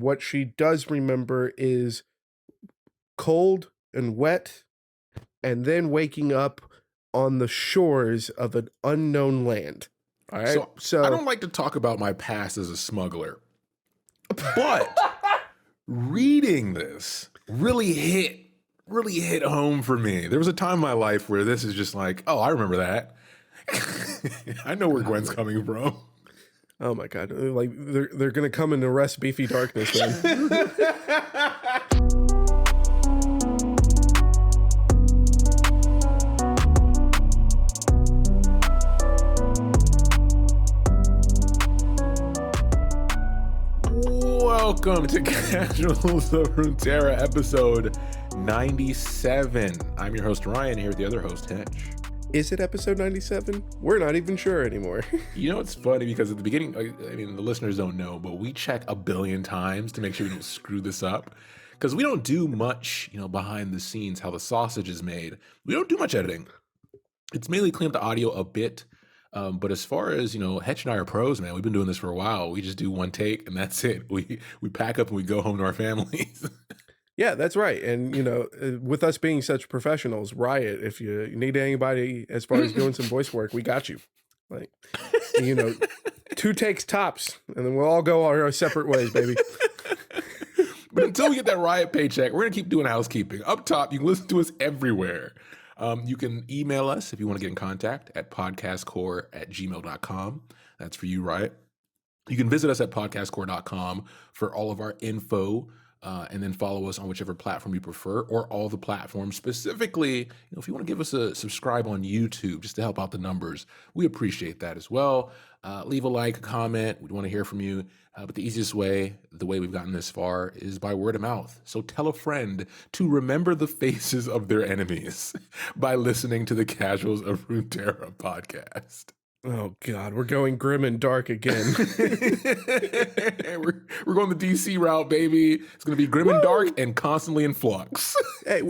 what she does remember is cold and wet, and then waking up on the shores of an unknown land. All right. So I don't like to talk about my past as a smuggler, but reading this really hit home for me. There was a time in my life where this is just like, oh, I remember that. I know where Gwen's coming from. Oh my God. Like they're going to come and arrest Beefy Darkness, man. Welcome to Casuals of Runeterra, episode 97. I'm your host, Ryan, here with the other host, Hitch. Is it episode 97? We're not even sure anymore. You know, it's funny because at the beginning, I mean, the listeners don't know, but we check a billion times to make sure we don't screw this up. Because we don't do much, behind the scenes, how the sausage is made. We don't do much editing. It's mainly clean up the audio a bit. But as far as, Hetch and I are pros, man. We've been doing this for a while. We just do one take and that's it. We pack up and we go home to our families. Yeah, that's right. And, with us being such professionals, Riot, if you need anybody as far as doing some voice work, we got you. Like, 2 takes tops, and then we'll all go our separate ways, baby. But until we get that Riot paycheck, we're going to keep doing housekeeping. Up top, you can listen to us everywhere. You can email us if you want to get in contact at podcastcore@gmail.com. That's for you, Riot. You can visit us at podcastcore.com for all of our info. And then follow us on whichever platform you prefer, or all the platforms. Specifically, if you want to give us a subscribe on YouTube just to help out the numbers, we appreciate that as well. Leave a like, a comment. We want to hear from you. But the easiest way, the way we've gotten this far, is by word of mouth. So tell a friend to remember the faces of their enemies by listening to the Casuals of Runeterra podcast. Oh God, we're going grim and dark again. we're going the DC route, baby. It's going to be grim and dark and constantly in flux. Hey,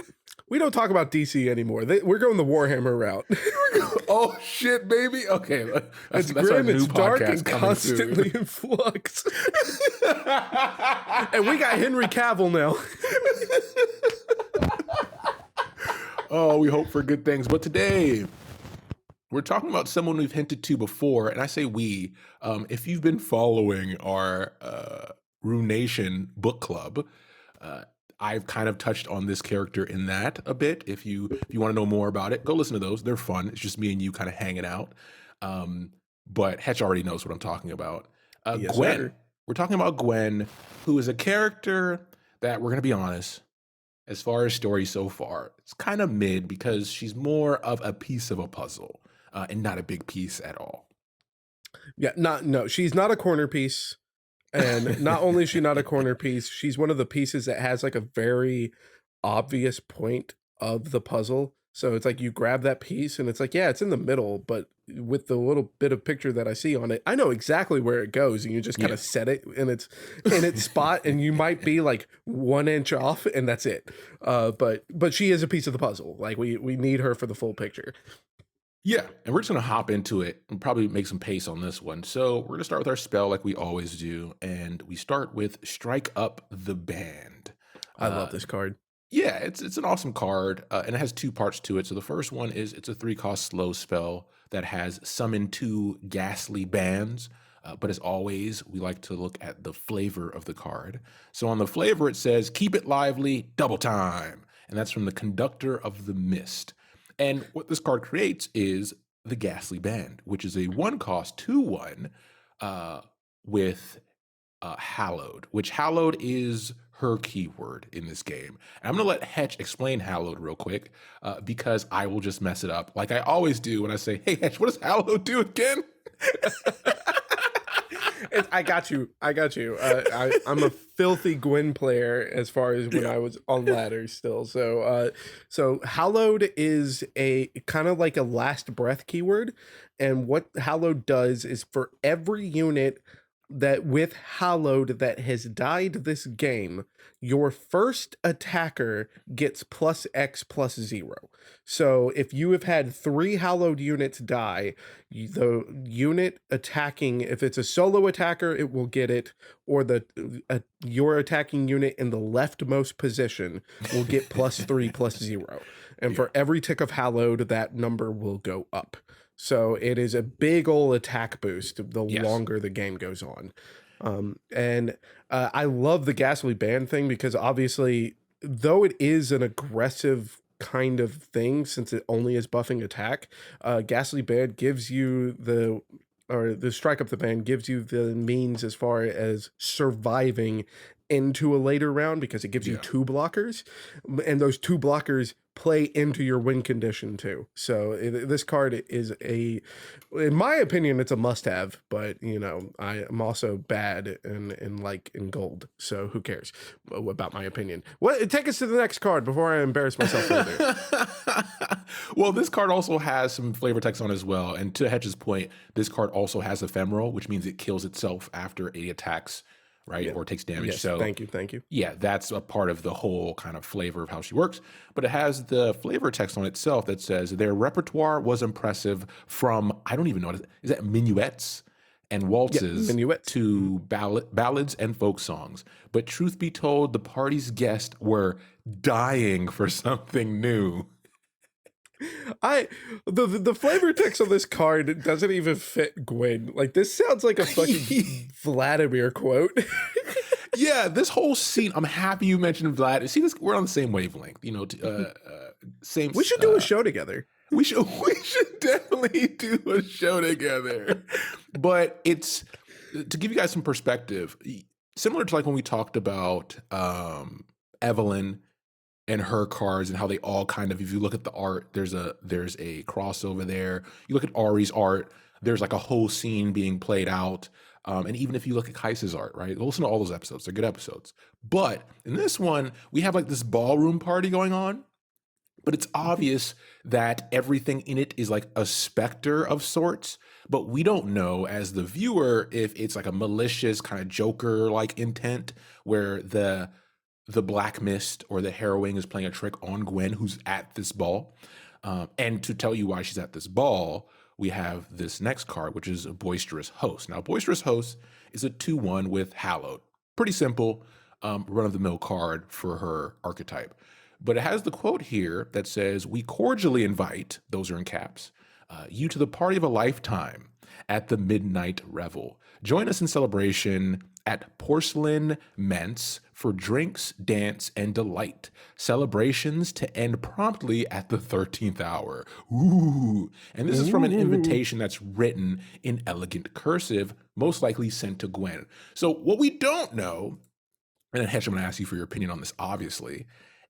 we don't talk about DC anymore. We're going the Warhammer route. Oh shit, baby. Okay, it's grim, it's dark, and constantly in flux. And we got Henry Cavill now. Oh, we hope for good things. But today, we're talking about someone we've hinted to before, and I say we. If you've been following our Rune Nation book club, I've kind of touched on this character in that a bit. If you want to know more about it, go listen to those. They're fun. It's just me and you kind of hanging out. But Hetch already knows what I'm talking about. Yes, Gwen. sir. We're talking about Gwen, who is a character that, we're going to be honest, as far as story so far, it's kind of mid because she's more of a piece of a puzzle. And not a big piece at all. Yeah, she's not a corner piece. And not only is she not a corner piece, she's one of the pieces that has like a very obvious point of the puzzle. So it's like you grab that piece and it's like, yeah, it's in the middle, but with the little bit of picture that I see on it, I know exactly where it goes, and you just kind of set it in its spot, and you might be like 1 inch off, and that's it. But she is a piece of the puzzle. Like we need her for the full picture. Yeah, and we're just going to hop into it and probably make some pace on this one. So we're going to start with our spell like we always do, and we start with Strike Up the Band. I love this card. Yeah, it's an awesome card, and it has 2 parts to it. So the first one is it's a 3-cost slow spell that has Summon 2 Ghastly Bands, but as always, we like to look at the flavor of the card. So on the flavor, it says, Keep it lively, double time, and that's from the Conductor of the Mist. And what this card creates is the Ghastly Band, which is a 1-cost 2/1 with Hallowed, which Hallowed is her keyword in this game. And I'm going to let Hetch explain Hallowed real quick because I will just mess it up like I always do when I say, hey, Hetch, what does Hallowed do again? I got you. I'm a filthy Gwen player as far as when I was on ladders still. So Hallowed is a kind of like a last breath keyword. And what Hallowed does is for every unit that with Hallowed that has died this game, your first attacker gets plus X plus 0. So if you have had 3 Hallowed units die, the unit attacking, if it's a solo attacker, it will get it, or your attacking unit in the leftmost position will get plus 3 plus 0. And Yeah. for every tick of Hallowed, that number will go up. So it is a big old attack boost the Yes. longer the game goes on. And I love the Ghastly Band thing because obviously, though it is an aggressive kind of thing, since it only is buffing attack, Ghastly Band gives you or the Strike Up the Band gives you the means as far as surviving into a later round because it gives you Yeah. 2 blockers, and those 2 blockers play into your win condition too. So this card is in my opinion, it's a must-have. But I am also bad in gold, so who cares about my opinion? Take us to the next card before I embarrass myself further. Well, this card also has some flavor text on it as well. And to Hedge's point, this card also has ephemeral, which means it kills itself after it attacks, right? Yeah. Or takes damage. Yes. So Thank you. yeah, that's a part of the whole kind of flavor of how she works. But it has the flavor text on itself that says their repertoire was impressive from, I don't even know, is that minuets and Yeah, waltzes minuets. to ballads and folk songs. But truth be told, the party's guests were dying for something new. I the flavor text on this card doesn't even fit Gwen. Like, this sounds like a fucking Vladimir quote. Yeah, this whole scene. I'm happy you mentioned Vlad. See, this we're on the same wavelength. Same. We should do a show together. We should we should definitely do a show together. But it's to give you guys some perspective, similar to like when we talked about Evelyn and her cards and how they all kind of, if you look at the art, there's a crossover there. You look at Ari's art, there's like a whole scene being played out. And even if you look at Kais's art, right? Listen to all those episodes; they're good episodes. But in this one, we have like this ballroom party going on, but it's obvious that everything in it is like a specter of sorts. But we don't know as the viewer if it's like a malicious kind of Joker like intent where the Black Mist or the Harrowing is playing a trick on Gwen, who's at this ball. And to tell you why she's at this ball, we have this next card, which is a Boisterous Host. Now, Boisterous Host is a 2/1 with Hallowed. Pretty simple, run-of-the-mill card for her archetype. But it has the quote here that says, "We cordially invite," those are in caps, "you to the party of a lifetime at the midnight revel. Join us in celebration at Porcelain Ment's for drinks, dance, and delight. Celebrations to end promptly at the 13th hour." Ooh. And this is from an invitation that's written in elegant cursive, most likely sent to Gwen. So what we don't know, and then Hesh, I'm going to ask you for your opinion on this, obviously,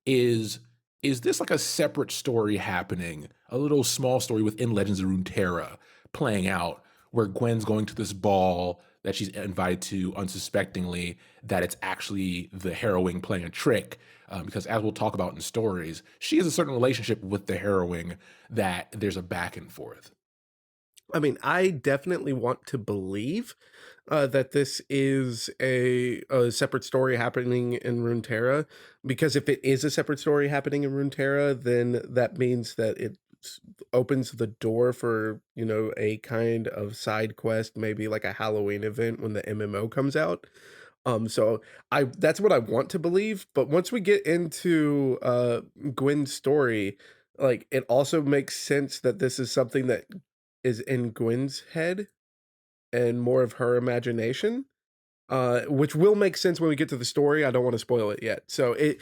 is this like a separate story happening, a little small story within Legends of Runeterra playing out where Gwen's going to this ball that she's invited to unsuspectingly, that it's actually the Harrowing playing a trick? Because as we'll talk about in stories, she has a certain relationship with the Harrowing that there's a back and forth. I mean, I definitely want to believe that this is a separate story happening in Runeterra, because if it is a separate story happening in Runeterra, then that means that it opens the door for a kind of side quest, maybe like a Halloween event when the MMO comes out. So I that's what I want to believe. But once we get into Gwen's story, like, it also makes sense that this is something that is in Gwen's head and more of her imagination, which will make sense when we get to the story. I don't want to spoil it yet. So it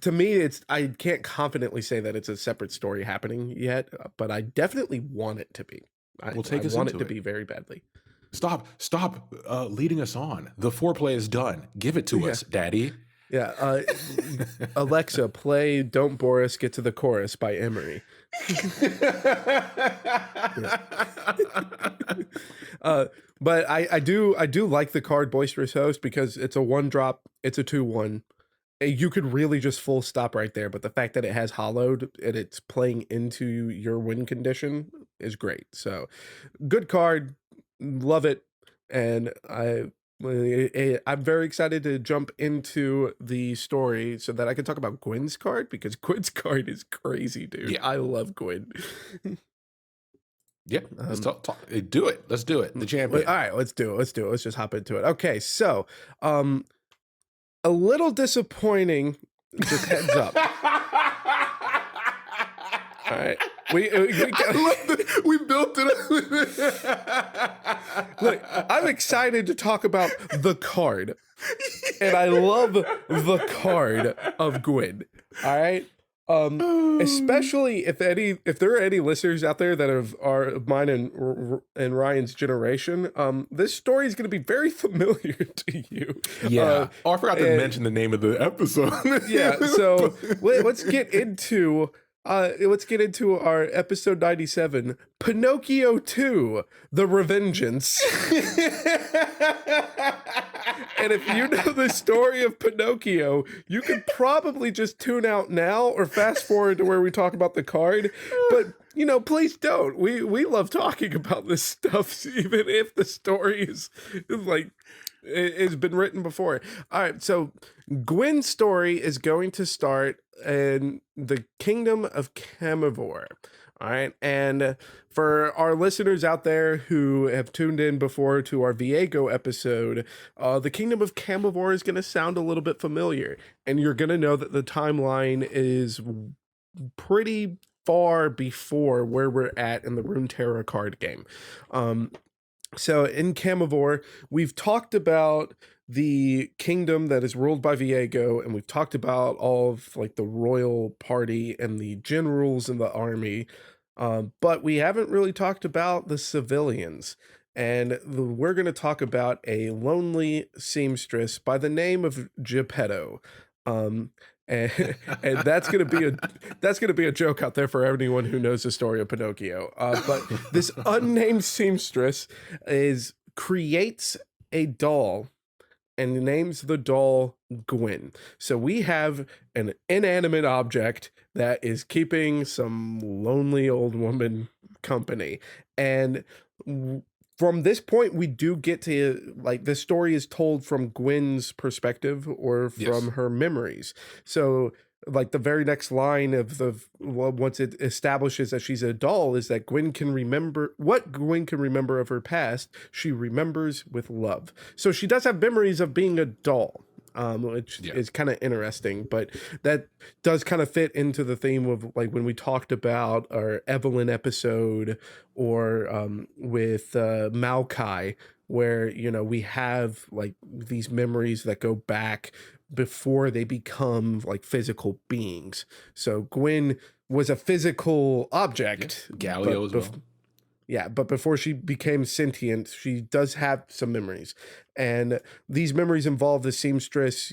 to me, I can't confidently say that it's a separate story happening yet, but I definitely want it to be. We'll I take us want it into to it. be very badly. Stop leading us on. The foreplay is done. Give it to Yeah. us, Daddy. Yeah. Alexa, play "Don't Bore Us, Get to the Chorus" by Emery. But I do like the card Boisterous Host because it's a 1-drop, it's a 2/1. You could really just full stop right there, but the fact that it has Hollowed and it's playing into your win condition is great. So good card, love it. and I'm very excited to jump into the story so that I can talk about Gwen's card because Gwen's card is crazy, dude. Yeah. I love Gwen. Yeah. Let's um, talk. Do it. Let's do it. The all champion. right, let's do it. Let's do it. Let's just hop into it. Okay, so um, a little disappointing. Just heads up. All right. We I got, love that we built it look, I'm up. excited to talk about the card. And I love the card of Gwen. All right. Especially if there are any listeners out there that are mine and Ryan's generation, this story is going to be very familiar to you. Yeah. Oh, I forgot to And mention the name of the episode. yeah, so let's get into our episode 97, Pinocchio 2, The Revengeance. And if you know the story of Pinocchio, you could probably just tune out now or fast forward to where we talk about the card. But, please don't. We love talking about this stuff, even if the story is like, it's been written before. All right, so Gwen's story is going to start in the kingdom of Camivore. All right, and for our listeners out there who have tuned in before to our Viego episode, the kingdom of Camivore is going to sound a little bit familiar, and you're going to know that the timeline is pretty far before where we're at in the Runeterra card game. So in Camivore, we've talked about the kingdom that is ruled by Viego, and we've talked about all of like the royal party and the generals in the army, but we haven't really talked about the civilians. And we're going to talk about a lonely seamstress by the name of Geppetto. Um, and, and that's gonna be a joke out there for anyone who knows the story of Pinocchio. But this unnamed seamstress creates a doll and names the doll Gwen. So we have an inanimate object that is keeping some lonely old woman company. And from this point, we do get to, like, the story is told from Gwen's perspective or Yes. from her memories. So, like, the very next line of once it establishes that she's a doll is that Gwen can remember of her past. She remembers with love. So she does have memories of being a doll. Which is kind of interesting, but that does kind of fit into the theme of like when we talked about our Evelyn episode or with Maokai, where we have like these memories that go back before they become like physical beings. So Gwen was a physical object. Galileo as well. Yeah, but before she became sentient, she does have some memories. And these memories involve the seamstress,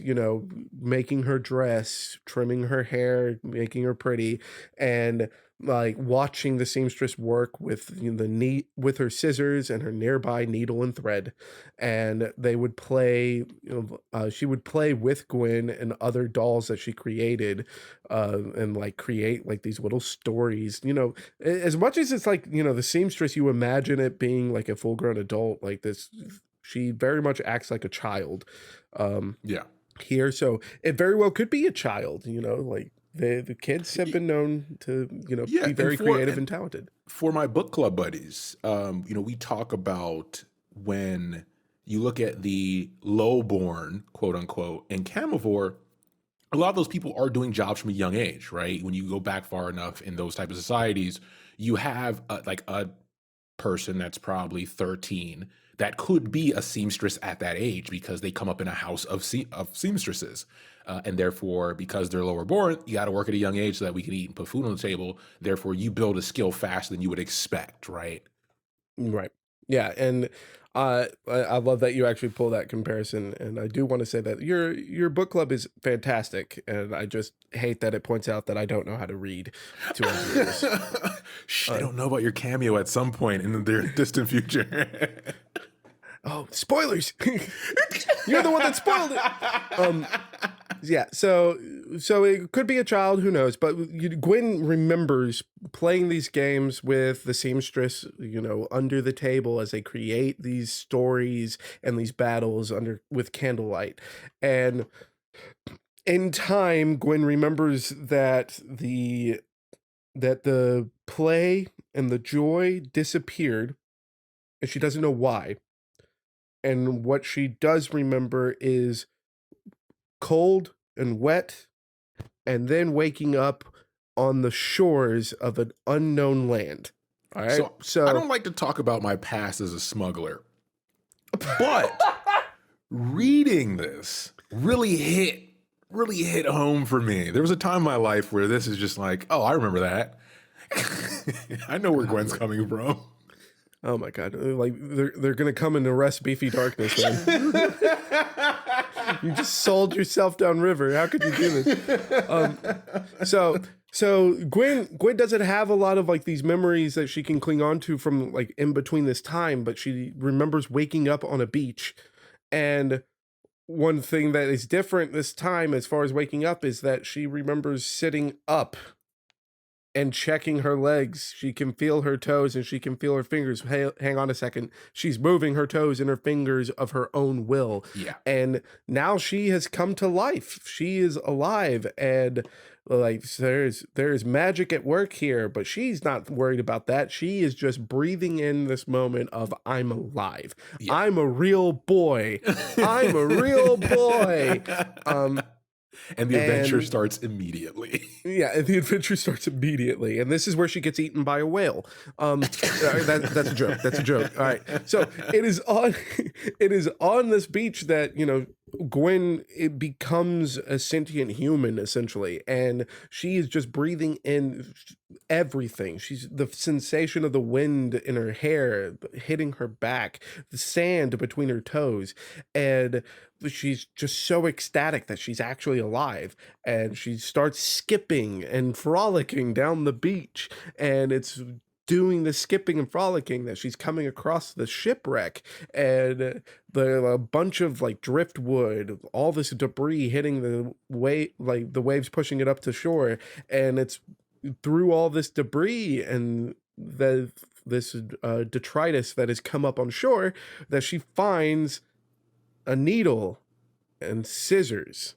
making her dress, trimming her hair, making her pretty, and like watching the seamstress work with with her scissors and her nearby needle and thread. And they would play, she would play with Gwen and other dolls that she created, and like create like these little stories, as much as it's like the seamstress, you imagine it being like a full-grown adult like this, she very much acts like a child Yeah. here. So it very well could be a child, like the kids have been known to Yeah, be very creative and talented. For my book club buddies, we talk about when you look at the lowborn, quote unquote, in Camivore, a lot of those people are doing jobs from a young age, right? When you go back far enough in those type of societies, you have like a person that's probably 13 that could be a seamstress at that age because they come up in a house of seamstresses. And therefore, because they're lower born, you got to work at a young age so that we can eat and put food on the table. Therefore, you build a skill faster than you would expect, right? Right. Yeah, and I love that you actually pull that comparison, and I do want to say that your book club is fantastic, and I just hate that it points out that I don't know how to read to our viewers. Shh, they don't know about your cameo at some point in the distant future. Oh, spoilers! You're the one that spoiled it. Yeah, so so it could be a child, who knows? But Gwen remembers playing these games with the seamstress, under the table as they create these stories and these battles under with candlelight. And in time, Gwen remembers that the play and the joy disappeared, and she doesn't know why. And what she does remember is cold and wet, and then waking up on the shores of an unknown land. All right. So I don't like to talk about my past as a smuggler, but reading this really hit home for me. There was a time in my life where this is just like, oh, I remember that. I know where Gwen's coming from. Oh my god! Like they're gonna come and arrest Beefy Darkness, man. You just sold yourself downriver. How could you do this? So Gwen doesn't have a lot of like these memories that she can cling on to from like in between this time, but she remembers waking up on a beach. And one thing that is different this time as far as waking up is that she remembers sitting up and checking her legs. She can feel her toes and she can feel her fingers. Hey, hang on a second. She's moving her toes and her fingers of her own will. Yeah. And now she has come to life. She is alive, and like there's magic at work here, but she's not worried about that. She is just breathing in this moment of I'm alive. Yeah. I'm a real boy. I'm a real boy. And the adventure starts immediately. Yeah, the adventure starts immediately, and this is where she gets eaten by a whale. That's a joke. That's a joke. All right. So it is on this beach that Gwen becomes a sentient human essentially, and she is just breathing in everything. She's the sensation of the wind in her hair hitting her back, the sand between her toes, and she's just so ecstatic that she's actually alive, and she starts skipping and frolicking down the beach, and it's doing the skipping and frolicking that she's coming across the shipwreck, and a bunch of like driftwood, all this debris hitting the the waves pushing it up to shore, and it's through all this debris and this detritus that has come up on shore that she finds a needle and scissors,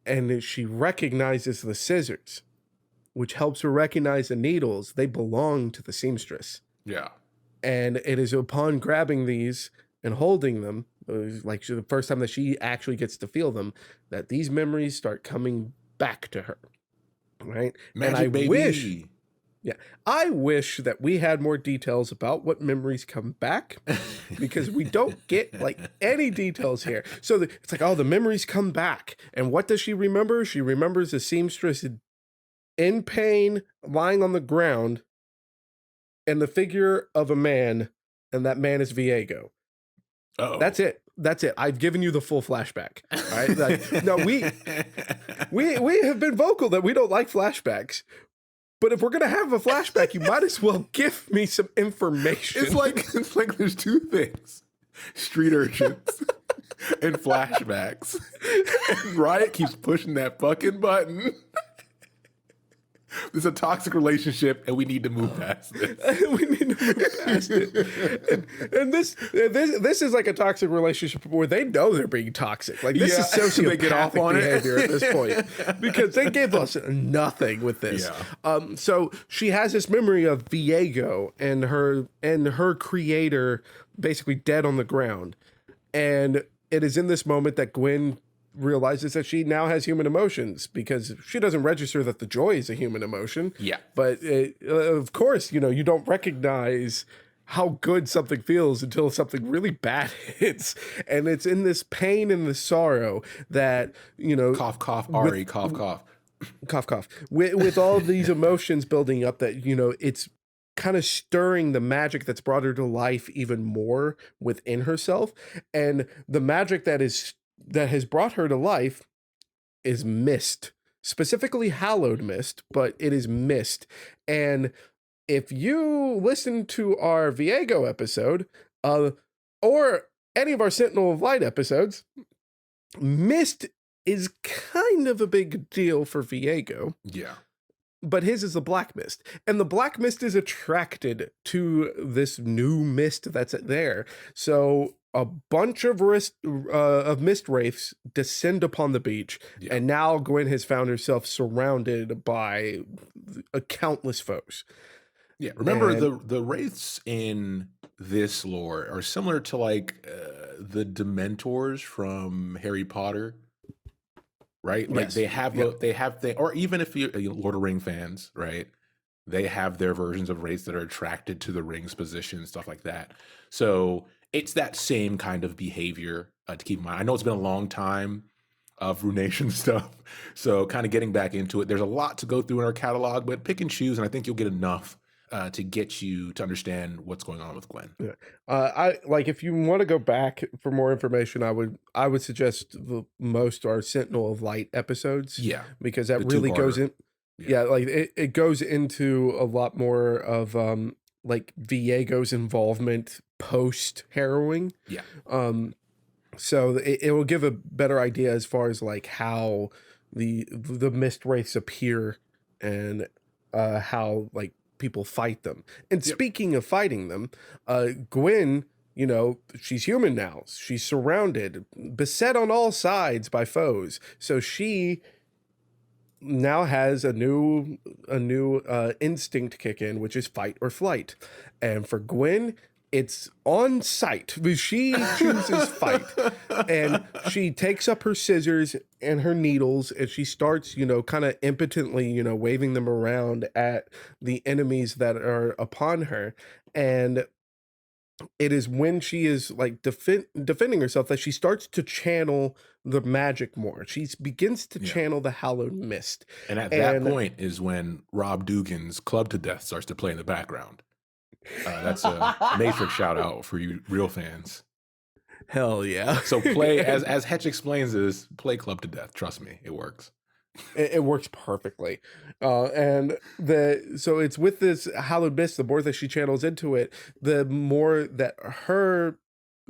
and she recognizes the scissors, which helps her recognize the needles. They belong to the seamstress. Yeah. And it is upon grabbing these and holding them, like the first time that she actually gets to feel them, that these memories start coming back to her. Right? Magic, and I wish that we had more details about what memories come back, because we don't get like any details here. So it's like, oh, the memories come back. And what does she remember? She remembers the seamstress in pain, lying on the ground, and the figure of a man, and that man is Viego. Oh, that's it. That's it. I've given you the full flashback. All right. Like, no, we have been vocal that we don't like flashbacks. But if we're gonna have a flashback, you might as well give me some information. It's like there's two things: street urchins and flashbacks. And Riot keeps pushing that fucking button. There's a toxic relationship, and we need to move past this. We need to move past it. And this is like a toxic relationship where they know they're being toxic. Like, this is sociopathic they get off on behavior at this point, because they gave us nothing with this. Yeah. So she has this memory of Viego and her creator basically dead on the ground, and it is in this moment that Gwen realizes that she now has human emotions, because she doesn't register that the joy is a human emotion. Yeah. But of course, you don't recognize how good something feels until something really bad hits. And it's in this pain and the sorrow that, cough, cough, Ari, cough, cough. Cough, cough. With all of these emotions building up, that, it's kind of stirring the magic that's brought her to life even more within herself. And the magic that has brought her to life is mist, specifically hallowed mist, but it is mist. And if you listen to our Viego episode, or any of our Sentinel of Light episodes, mist is kind of a big deal for Viego, Yeah. but his is the black mist. And the black mist is attracted to this new mist that's there. So a bunch of mist wraiths descend upon the beach, Yeah. and now Gwen has found herself surrounded by countless foes. Yeah. Remember And the wraiths in this lore are similar to like the Dementors from Harry Potter, right? Like yes, yeah, they have the, or even if you're Lord of Ring fans, right? They have their versions of wraiths that are attracted to the ring's position, stuff like that. So it's that same kind of behavior to keep in mind. I know it's been a long time of Runation stuff, so kind of getting back into it. There's a lot to go through in our catalog, but pick and choose, and I think you'll get enough to get you to understand what's going on with Gwen. yeah. I like if you want to go back for more information, I would suggest the most are Sentinel of Light episodes Yeah, because that the really goes two-parter. in. Yeah, Yeah, like it goes into a lot more of like Viego's involvement post harrowing. yeah, Um, so it will give a better idea as far as like how the mist wraiths appear and how like people fight them. And yep, speaking of fighting them, Gwen, she's human now. She's surrounded, beset on all sides by foes. So she now has a new instinct kick in, which is fight or flight. And for Gwen, it's on sight. She chooses fight, and she takes up her scissors and her needles, and she starts, kind of impotently, waving them around at the enemies that are upon her. And it is when she is like defending herself that she starts to channel the magic more. She begins to yeah. channel the hallowed mist. And at that And point is when Rob Dugan's Club to Death starts to play in the background. That's a Matrix shout out for you real fans. hell yeah. So play as Hetch explains this, play Club to Death. Trust me, it works. It works perfectly. And so it's with this hallowed mist, the more that she channels into it, the more that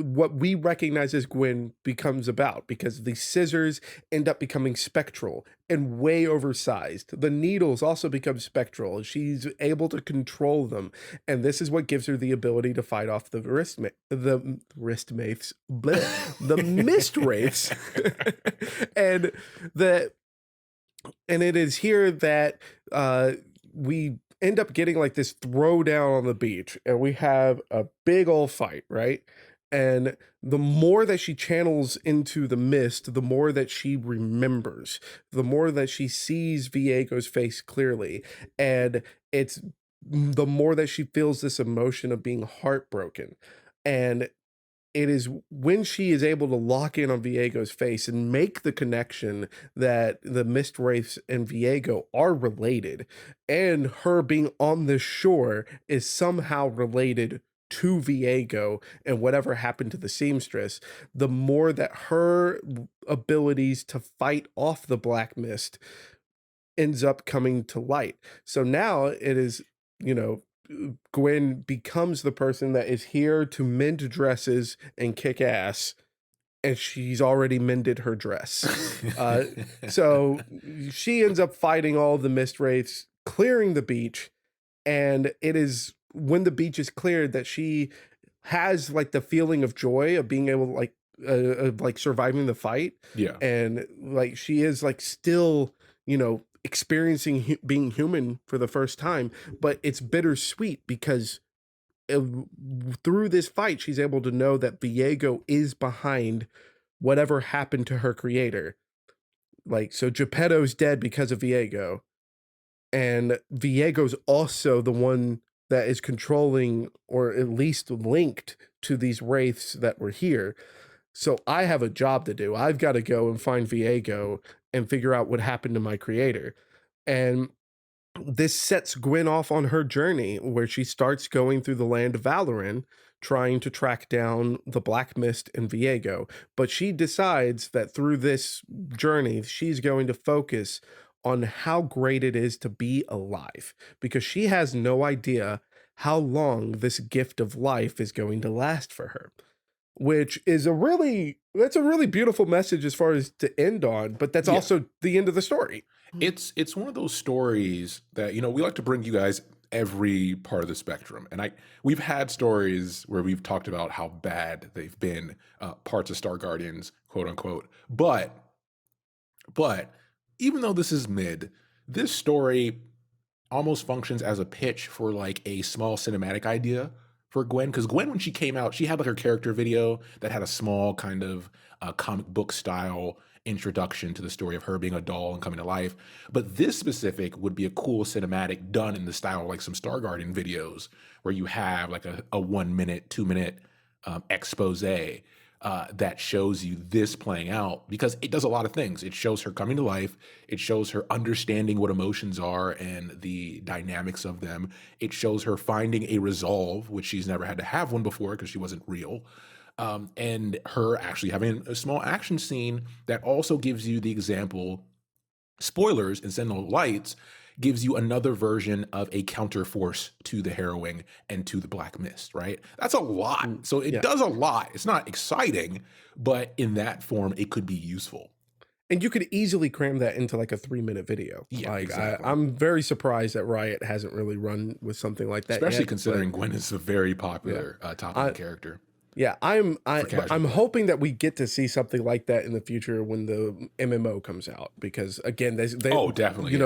what we recognize as Gwen becomes about, because the scissors end up becoming spectral and way oversized. The needles also become spectral. She's able to control them, and this is what gives her the ability to fight off the wrist mates, the mist wraiths, and the and it is here that we end up getting like this throwdown on the beach, and we have a big old fight, right? And the more that she channels into the mist, the more that she remembers, the more that she sees Viego's face clearly. And it's the more that she feels this emotion of being heartbroken. And it is when she is able to lock in on Viego's face and make the connection that the Mist Wraiths and Viego are related, and her being on the shore is somehow related to Viego and whatever happened to the seamstress, the more that her abilities to fight off the black mist ends up coming to light. So now it is, you know, Gwen becomes the person that is here to mend dresses and kick ass, and she's already mended her dress. Uh, so she ends up fighting all of the mist wraiths, clearing the beach, and it is when the beach is cleared that she has like the feeling of joy of being able to of like surviving the fight, Yeah. and like she is like still, experiencing being human for the first time, but it's bittersweet because uh, through this fight she's able to know that Viego is behind whatever happened to her creator. Like, so Geppetto's dead because of Viego, and Viego's also the one that is controlling or at least linked to these wraiths that were here. So I have a job to do. I've got to go and find Viego and figure out what happened to my creator. And this sets Gwen off on her journey where she starts going through the land of Valoran, trying to track down the Black Mist and Viego. But she decides that through this journey, she's going to focus on how great it is to be alive, because she has no idea how long this gift of life is going to last for her. which is that's a really beautiful message as far as to end on, but that's Yeah. also the end of the story. It's one of those stories that, we like to bring you guys every part of the spectrum. And we've had stories where we've talked about how bad they've been, parts of Star Guardians, quote unquote. But even though this is mid, this story almost functions as a pitch for like a small cinematic idea for Gwen. Because Gwen, when she came out, she had like her character video that had a small kind of comic book style introduction to the story of her being a doll and coming to life. But this specific would be a cool cinematic done in the style of like some Star Guardian videos where you have like a 1 minute, 2 minute expose that shows you this playing out, because it does a lot of things. It shows her coming to life. It shows her understanding what emotions are and the dynamics of them. It shows her finding a resolve, which she's never had to have one before because she wasn't real. And her actually having a small action scene that also gives you the example, spoilers in Sentinel Lights, gives you another version of a counter force to the harrowing and to the Black Mist, right? That's a lot. So it Yeah. does a lot. It's not exciting, but in that form, it could be useful. And you could easily cram that into like a 3-minute video. Yeah, Like exactly. I'm very surprised that Riot hasn't really run with something like that Especially yet, considering Gwen is a very popular top-end I, character. Yeah, For casual I'm play. hoping that we get to see something like that in the future when the MMO comes out, because again, Oh, definitely.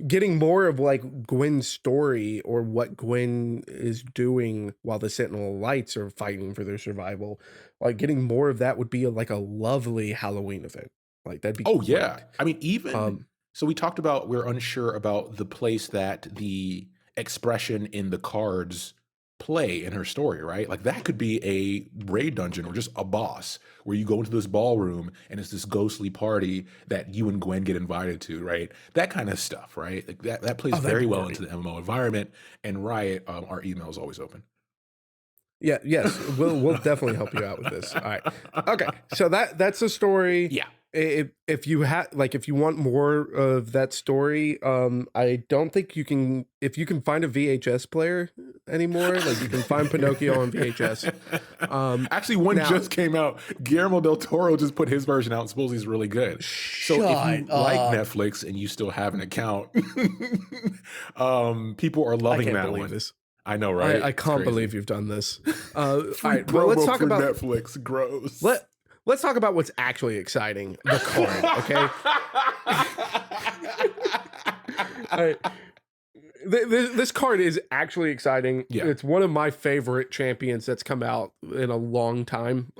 getting more of like Gwen's story or what Gwen is doing while the Sentinel Lights are fighting for their survival, like getting more of that would be like a lovely Halloween event. Like that'd be Oh, great. yeah. I mean, even Um, so, we talked about we're unsure about the place that the expression in the cards play in her story, right? Like that could be a raid dungeon or just a boss where you go into this ballroom and it's this ghostly party that you and Gwen get invited to, right? That kind of stuff, right? Like that plays oh, that'd very be well great. into the MMO environment. And Riot, our email is always open. Yeah, yes, we'll definitely help you out with this. All right. Okay. So that's a story. Yeah. If you if you want more of that story, I don't think you can, if you can find a VHS player anymore, like you can find Pinocchio on VHS. Actually, one Now, just came out. Guillermo del Toro just put his version out and supposedly is really good. So if you shut like up. Netflix and you still have an account, people are I loving can't that believe one. this. I know, right? I It's can't crazy. believe you've done this. All Free right, well, promo for Netflix. Gross. let's talk about what's actually exciting, the card, okay? All right. This card is actually exciting. Yeah. It's one of my favorite champions that's come out in a long time.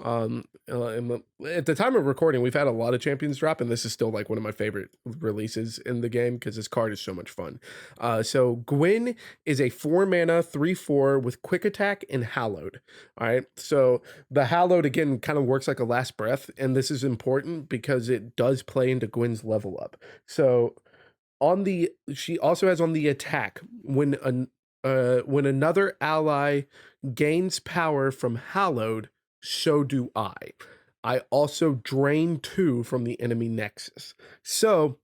At the time of recording, we've had a lot of champions drop, and this is still like one of my favorite releases in the game because this card is so much fun. So Gwen is a 4-mana 3/4 with quick attack and hallowed. All right. So the hallowed again kind of works like a last breath, and this is important because it does play into Gwen's level up. So she also has on the attack, when another ally gains power from hallowed, so do I. I also drain 2 from the enemy nexus. So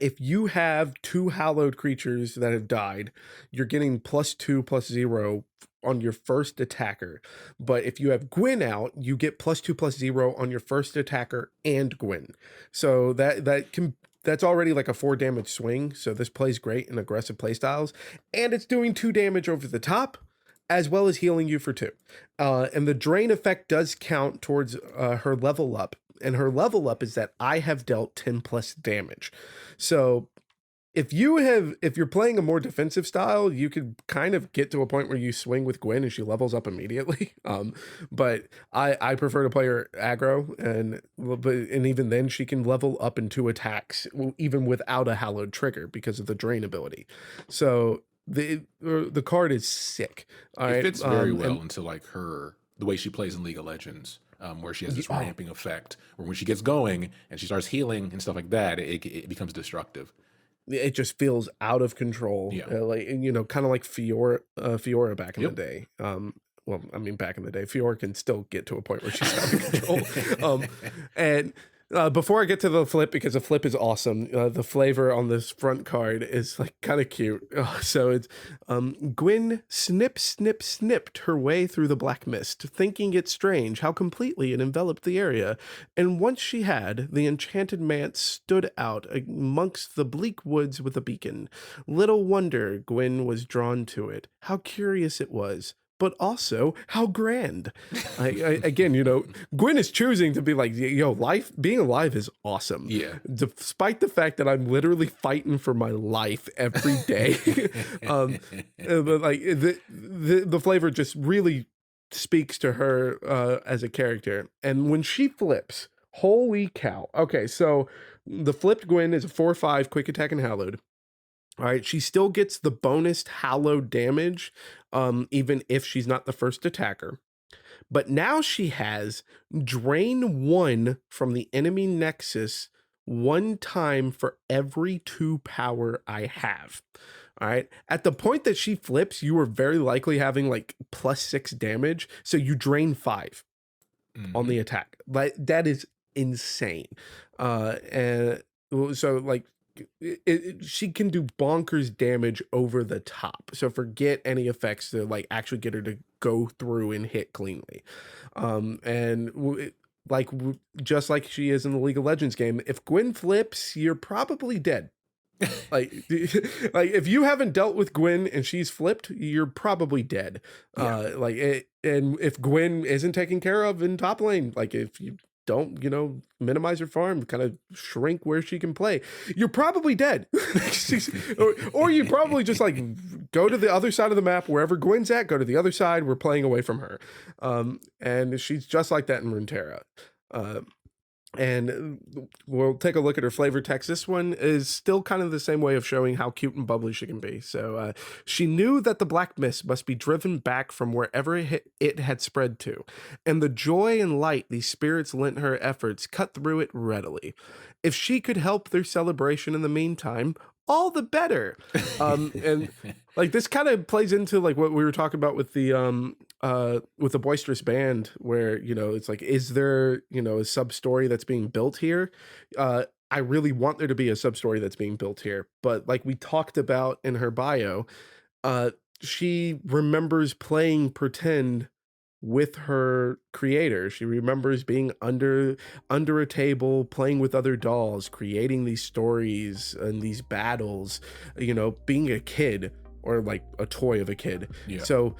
if you have 2 hallowed creatures that have died, you're getting +2/+0 on your first attacker. But if you have Gwen out, you get +2/+0 on your first attacker and Gwen. So that's already like a 4 damage swing. So this plays great in aggressive playstyles, and it's doing 2 damage over the top, as well as healing you for 2. And the drain effect does count towards her level up. And her level up is that I have dealt 10 plus damage. So if you're playing a more defensive style, you could kind of get to a point where you swing with Gwen and she levels up immediately. But I prefer to play her aggro, and even then she can level up in 2 attacks even without a hallowed trigger because of the drain ability. So the card is sick. All It right. fits very well into like the way she plays in League of Legends, where she has this ramping effect, where when she gets going and she starts healing and stuff like that, it becomes destructive. It just feels out of control. Yeah. Kind of like Fiora back in Yep. the day. Well, I mean, back in the day, Fiora can still get to a point where she's out of control. And Before I get to the flip, because the flip is awesome, the flavor on this front card is like kind of cute. So it's Gwen snipped her way through the black mist, thinking it strange how completely it enveloped the area. And once she had, the enchanted manse stood out amongst the bleak woods with a beacon. Little wonder Gwen was drawn to it. How curious it was, but also how grand. Again, Gwen is choosing to be like, yo, life, being alive is awesome. Yeah. Despite the fact that I'm literally fighting for my life every day. But like the flavor just really speaks to her as a character. And when she flips, holy cow. Okay, so the flipped Gwen is a 4/5 quick attack and hallowed. All right, she still gets the bonus hallowed damage, even if she's not the first attacker. But now she has drain 1 from the enemy nexus 1 time for every 2 power I have. All right. At the point that she flips, you are very likely having like +6 damage. So you drain 5 on the attack. Like that is insane. And so like she can do bonkers damage over the top. So forget any effects to like actually get her to go through and hit cleanly. Just like she is in the League of Legends game, if Gwen flips, you're probably dead. Like, like if you haven't dealt with Gwen and she's flipped, you're probably dead. Yeah. And if Gwen isn't taken care of in top lane, like if you don't, minimize her farm, kind of shrink where she can play, you're probably dead. or you probably just like go to the other side of the map, wherever Gwen's at, go to the other side. We're playing away from her. And she's just like that in Runeterra. And we'll take a look at her flavor text. This one is still kind of the same way of showing how cute and bubbly she can be. So she knew that the black mist must be driven back from wherever it had spread to, and the joy and light these spirits lent her efforts cut through it readily. If she could help their celebration in the meantime, all the better. And like this kind of plays into like what we were talking about with the boisterous band, where it's like, is there a sub story that's being built here? I really want there to be a sub story that's being built here, but like we talked about in her bio, she remembers playing pretend with her creator. She remembers being under a table playing with other dolls, creating these stories and these battles, being a kid, or like a toy of a kid. Yeah. So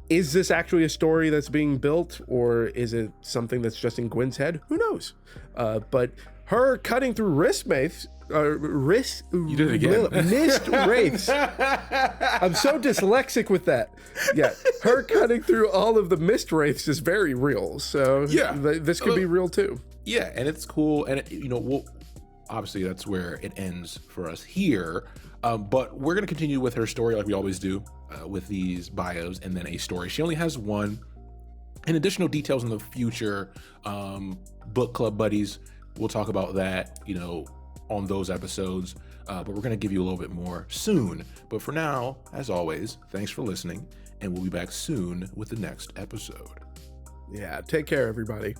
is this actually a story that's being built, or is it something that's just in Gwen's head? Who knows? But her cutting through You did it again. mist wraiths. I'm so dyslexic with that. Yeah, her cutting through all of the mist wraiths is very real. So yeah, this could be real too. Yeah, and it's cool, and obviously that's where it ends for us here. But we're gonna continue with her story like we always do, with these bios and then a story. She only has one, and additional details in the future book club buddies. We'll talk about that, on those episodes. But we're gonna give you a little bit more soon. But for now, as always, thanks for listening, and we'll be back soon with the next episode. Yeah, take care, everybody.